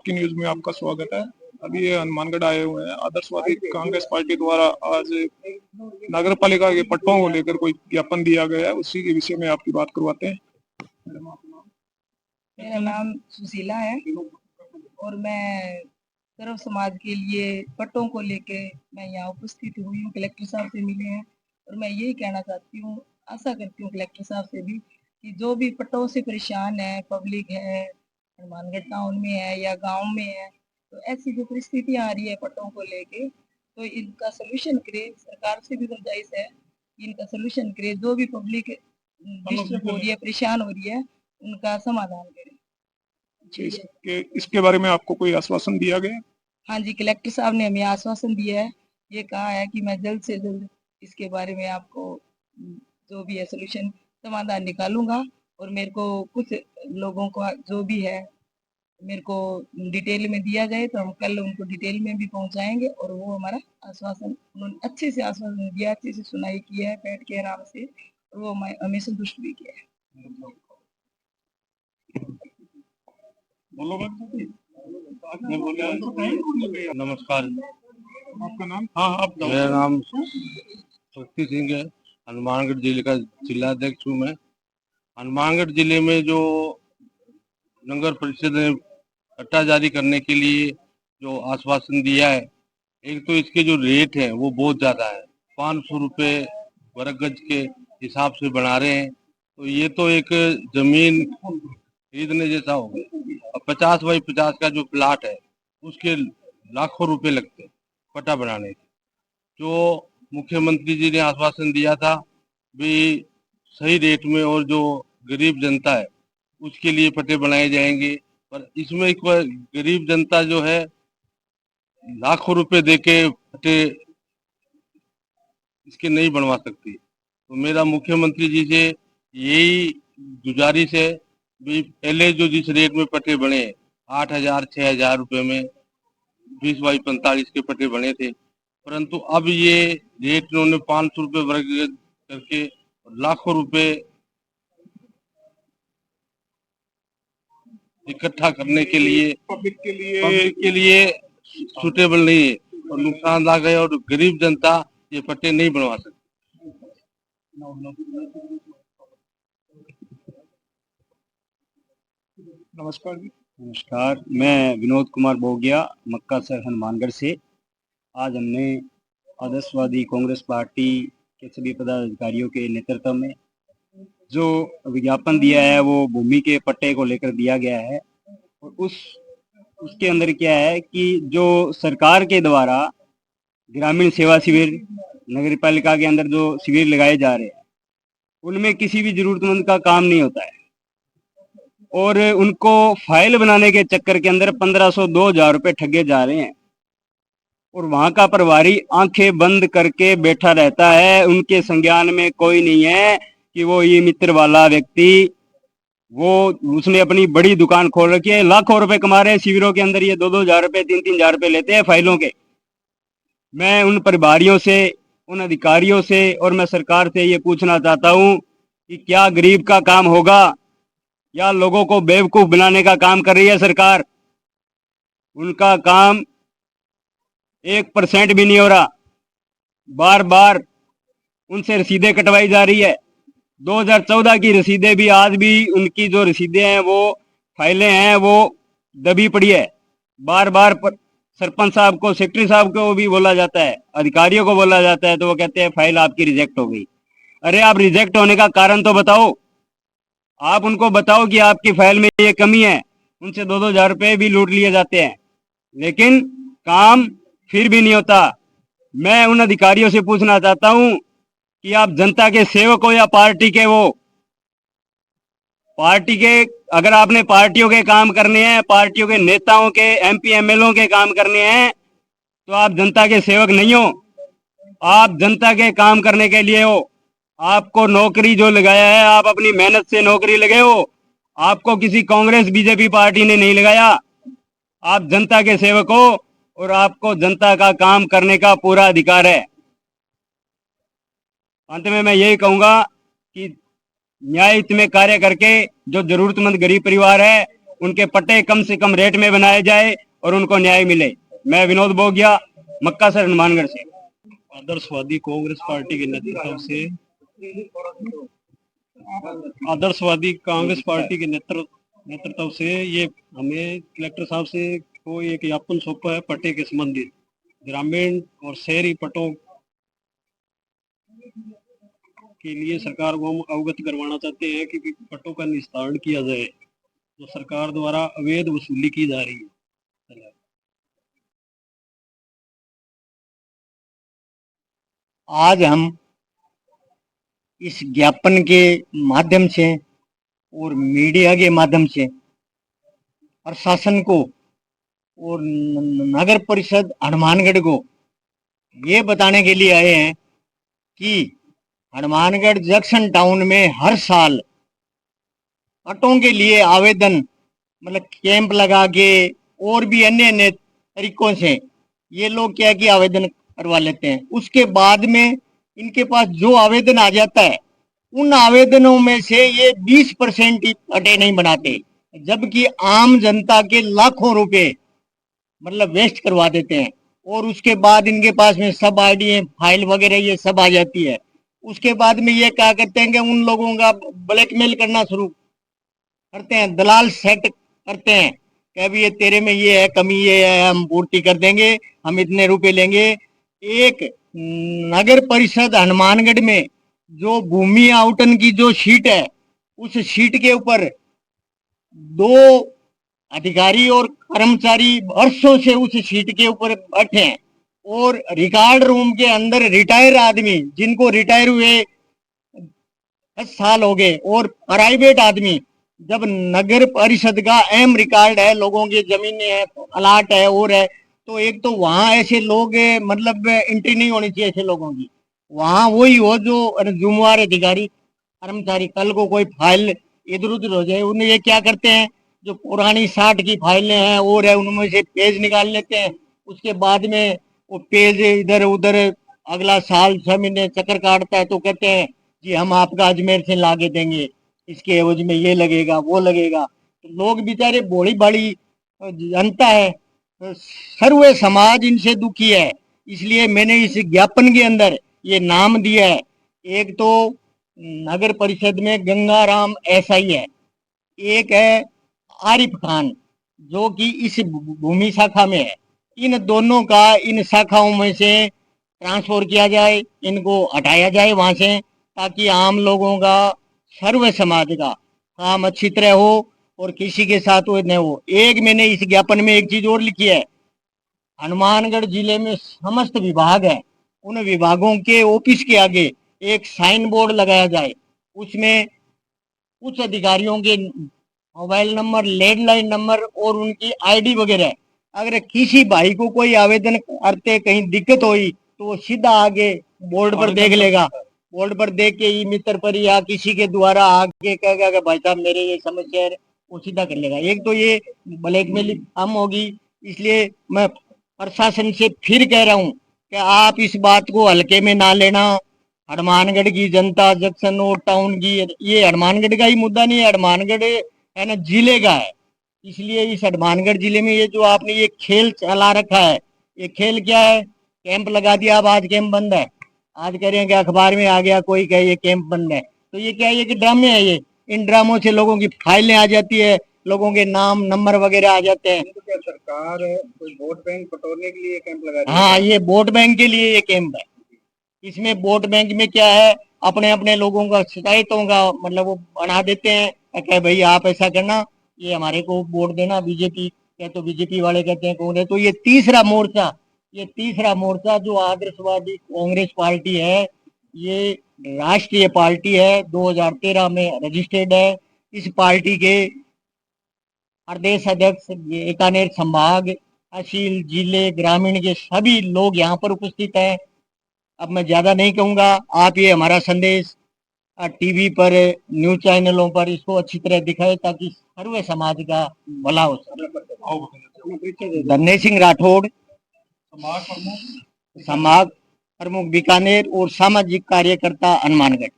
की न्यूज में आपका स्वागत है। अभी ये हनुमानगढ़ आए हुए हैं। आदर्शवादी कांग्रेस पार्टी द्वारा आज नगर पालिका के पट्टों को लेकर कोई ज्ञापन दिया गया है, उसी के विषय में आपकी बात करवाते हैं। मैडम, आपका नाम? मेरा नाम सुशीला है और मैं सर्व समाज के लिए पट्टों को लेके मैं यहाँ उपस्थित हुई हूँ। कलेक्टर साहब से मिले हैं और मैं यही कहना चाहती हूँ, आशा करती हूँ कलेक्टर साहब से भी कि जो भी पट्टों से परेशान है, पब्लिक है, हनुमानगढ़ टाउन में है या गांव में है, तो ऐसी जो परिस्थितियाँ आ रही है पट्टों को लेके, तो इनका सोल्यूशन करे। सरकार से भी गुजारिश है कि इनका सोल्यूशन करे। जो भी पब्लिक डिस्टर्ब हो रही है, परेशान हो रही है, उनका समाधान करे। इसके बारे में आपको कोई आश्वासन दिया गया? हाँ जी, कलेक्टर साहब ने हमें आश्वासन दिया है। ये कहा है कि मैं जल्द से जल्द इसके बारे में आपको जो भी है सोल्यूशन समाधान निकालूंगा और मेरे को कुछ लोगों को जो भी है मेरे को डिटेल में दिया जाए तो हम कल उनको डिटेल में भी पहुंचाएंगे और वो हमारा आश्वासन उन्होंने अच्छे से आश्वासन दिया, अच्छे से सुनाई किया है बैठ के आराम से, और वो हमें संतुष्ट भी किया है। नमस्कार। आपका नाम? हाँ, आप मेरा नाम शक्ति सिंह है। हनुमानगढ़ जिले का जिलाध्यक्ष हूँ मैं। हनुमानगढ़ जिले में जो नगर परिषद ने पट्टा जारी करने के लिए जो आश्वासन दिया है, एक तो इसके जो रेट है वो बहुत ज्यादा है। 500 रुपये वर्ग गज के हिसाब से बना रहे हैं, तो ये तो एक जमीन खरीदने जैसा हो गया। अब 50 बाई 50 का जो प्लाट है उसके लाखों रुपए लगते हैं पट्टा बनाने के। जो मुख्यमंत्री जी ने आश्वासन दिया था भी सही रेट में और जो गरीब जनता है उसके लिए पट्टे बनाए जाएंगे, पर इसमें गरीब जनता जो है लाखों रुपए देके पट्टे इसके नहीं बनवा सकती। तो मेरा मुख्यमंत्री जी से यही गुजारिश है भी पहले जो जिस रेट में पट्टे बने 8,000 6,000 रुपए में 20 बाई 45 के पट्टे बने थे, परंतु अब ये रेट उन्होंने 500 रुपये वर्ग करके लाखों रुपए इकट्ठा करने के लिए पब्लिक के लिए सुटेबल नहीं है और नुकसानदायक है, और गरीब जनता ये पट्टे नहीं बनवा सकती। नमस्कार जी। नमस्कार, मैं विनोद कुमार बोगिया, मक्का शहर हनुमानगढ़ से। आज हमने आदर्शवादी कांग्रेस पार्टी के सभी पदाधिकारियों के नेतृत्व में जो विज्ञापन दिया है वो भूमि के पट्टे को लेकर दिया गया है। और उसके अंदर क्या है कि जो सरकार के द्वारा ग्रामीण सेवा शिविर नगर पालिका के अंदर जो शिविर लगाए जा रहे हैं उनमें किसी भी जरूरतमंद का काम नहीं होता है, और उनको फाइल बनाने के चक्कर के अंदर 1500 2,000 रुपए ठगे जा रहे हैं। और वहां का प्रभारी आंखें बंद करके बैठा रहता है, उनके संज्ञान में कोई नहीं है कि वो ये मित्र वाला व्यक्ति वो उसने अपनी बड़ी दुकान खोल रखी है, लाखों रुपए कमा रहे हैं शिविरों के अंदर, ये 2,000 रुपए 3,000 रुपए लेते हैं फाइलों के। मैं उन प्रभारियों से, उन अधिकारियों से और मैं सरकार से ये पूछना चाहता हूँ कि क्या गरीब का काम होगा या लोगों को बेवकूफ बनाने का काम कर रही है सरकार? उनका काम 1% भी नहीं हो रहा। बार बार उनसे रसीदें कटवाई जा रही है। 2014 की रसीदें भी आज भी उनकी जो रसीदें हैं वो फाइलें हैं वो दबी पड़ी है। बार बार सरपंच साहब को, सेक्रेटरी साहब को भी बोला जाता है, अधिकारियों को बोला जाता है, तो वो कहते हैं फाइल आपकी रिजेक्ट हो गई। अरे आप रिजेक्ट होने का कारण तो बताओ, आप उनको बताओ कि आपकी फाइल में ये कमी है। उनसे 2,000 रुपए भी लूट लिए जाते हैं, लेकिन काम फिर भी नहीं होता। मैं उन अधिकारियों से पूछना चाहता हूं कि आप जनता के सेवक हो या पार्टी के? वो पार्टी के, अगर आपने पार्टियों के काम करने हैं, पार्टियों के नेताओं के, MP MLO के काम करने हैं, तो आप जनता के सेवक नहीं हो, आप जनता के काम करने के लिए हो। आपको नौकरी जो लगाया है, आप अपनी मेहनत से नौकरी लगे हो, आपको किसी कांग्रेस बीजेपी पार्टी ने नहीं लगाया। आप जनता के सेवक हो और आपको जनता का काम करने का पूरा अधिकार है। अंत में मैं यही कहूंगा कि न्यायित में कार्य करके जो जरूरतमंद गरीब परिवार है उनके पट्टे कम से कम रेट में बनाए जाए और उनको न्याय मिले। मैं विनोद बोगिया, मक्का सर, हनुमानगढ़ से। आदर्शवादी कांग्रेस पार्टी के नेतृत्व से आदर्शवादी कांग्रेस पार्टी के नेतृत्व से ये हमें कलेक्टर साहब से को एक ज्ञापन सौंपा है पट्टे के संबंधित। ग्रामीण और शहरी पट्टों के लिए सरकार को हम अवगत करवाना चाहते हैं कि पट्टों का निस्तारण किया जाए, तो सरकार द्वारा अवैध वसूली की जा रही है। आज हम इस ज्ञापन के माध्यम से और मीडिया के माध्यम से प्रशासन को और नगर परिषद हनुमानगढ़ को ये बताने के लिए आए हैं कि हनुमानगढ़ जंक्शन टाउन में हर साल पट्टों के लिए आवेदन मतलब कैंप लगा के और भी अन्य अन्य तरीकों से ये लोग क्या कि आवेदन करवा लेते हैं। उसके बाद में इनके पास जो आवेदन आ जाता है उन आवेदनों में से ये 20% ही पट्टे नहीं बनाते, जबकि आम जनता के लाखों रुपए मतलब वेस्ट करवा देते हैं। और उसके बाद इनके पास में सब आईडी फाइल वगैरह ये सब आ जाती है। उसके बाद में ये क्या करते हैं कि उन लोगों का ब्लैकमेल करना शुरू करते हैं, दलाल सेट करते हैं कि अभी ये तेरे में ये है कमी, ये है, हम पूर्ति कर देंगे, हम इतने रुपए लेंगे। एक नगर परिषद हनुमानगढ़ में जो भूमि आवंटन की जो शीट है, उस शीट के ऊपर 2 अधिकारी और कर्मचारी वर्षों से उस शीट के ऊपर बैठे हैं और रिकॉर्ड रूम के अंदर रिटायर आदमी जिनको रिटायर हुए 10 साल हो गए और प्राइवेट आदमी, जब नगर परिषद का अहम रिकॉर्ड है, लोगों की जमीनें है, अलाट है और है, तो एक तो वहां ऐसे लोग मतलब एंट्री नहीं होनी चाहिए ऐसे लोगों की। वहां वही हो जो जुम्मेवार अधिकारी कर्मचारी, कल को कोई फाइल इधर उधर हो जाए, उन्हें ये क्या करते हैं जो पुरानी 60 की फाइलें हैं और है उनमें से पेज निकाल लेते हैं। उसके बाद में वो पेज इधर उधर अगला साल 6 महीने चक्कर काटता है तो कहते हैं जी हम आपका अजमेर से ला के देंगे, इसके एवज में ये लगेगा वो लगेगा। तो लोग बेचारे भोली भाली जनता है, सर्व समाज इनसे दुखी है। इसलिए मैंने इस ज्ञापन के अंदर ये नाम दिया है। एक तो नगर परिषद में गंगाराम एसआई है, एक है आरिफ खान जो कि इस भूमि शाखा में है। इन दोनों का इन शाखाओं में से ट्रांसफर किया जाए, इनको हटाया जाए वहां से, ताकि आम लोगों का सर्व समाज का काम अच्छी तरह हो और किसी के साथ वो न हो। एक मैंने इस ज्ञापन में एक चीज और लिखी है, हनुमानगढ़ जिले में समस्त विभाग है, उन विभागों के ऑफिस के आगे एक साइन बोर्ड लगाया जाए, उसमें उच्च अधिकारियों के मोबाइल नंबर, लैंडलाइन नंबर और उनकी आईडी वगैरह, अगर किसी भाई को कोई आवेदन करते कहीं दिक्कत हुई तो वो सीधा आगे बोर्ड पर देख लेगा, बोर्ड पर देख के ई मित्र पर या किसी के द्वारा आगे कहेगा कि भाई साहब मेरे ये समस्या है, वो सीधा कर लेगा। एक तो ये ब्लैकमेल कम होगी। इसलिए मैं प्रशासन से फिर कह रहा हूँ कि आप इस बात को हल्के में ना लेना। हनुमानगढ़ की जनता, जंक्शन और टाउन की, ये हनुमानगढ़ का ही मुद्दा नहीं है, हनुमानगढ़ है ना जिले का है। इसलिए इस हनुमानगढ़ जिले में ये जो आपने ये खेल चला रखा है, ये खेल क्या है, कैंप लगा दिया, अब आज कैंप बंद है, आज कह रहे हैं कि अखबार में आ गया कोई कहे ये कैंप बंद है, तो ये क्या है, ये कि ड्रामे है ये। इन ड्रामों से लोगों की फाइलें आ जाती है, लोगों के नाम नंबर वगैरह आ जाते हैं। तो क्या सरकार कोई वोट बैंक बटोरने के लिए कैंप लगा रही है? हाँ, ये वोट बैंक के लिए ये कैंप है। इसमें वोट बैंक में क्या है, अपने अपने लोगों का शिकायतों का मतलब वो बना देते हैं कि भाई आप ऐसा करना, ये हमारे को वोट देना, बीजेपी क्या, तो बीजेपी वाले कहते हैं कौन है। तो ये तीसरा मोर्चा जो आदर्शवादी कांग्रेस पार्टी है, ये राष्ट्रीय पार्टी है, 2013 में रजिस्टर्ड है। इस पार्टी के प्रदेश अध्यक्ष, बीकानेर संभाग, तहसील, जिले, ग्रामीण के सभी लोग यहाँ पर उपस्थित हैं। अब मैं ज्यादा नहीं कहूंगा, आप ये हमारा संदेश टीवी पर, न्यूज चैनलों पर इसको अच्छी तरह दिखाए ताकि सर्व समाज का भला हो सके। धन्य सिंह राठौड़, समाज प्रमुख बीकानेर और सामाजिक कार्यकर्ता हनुमानगढ़।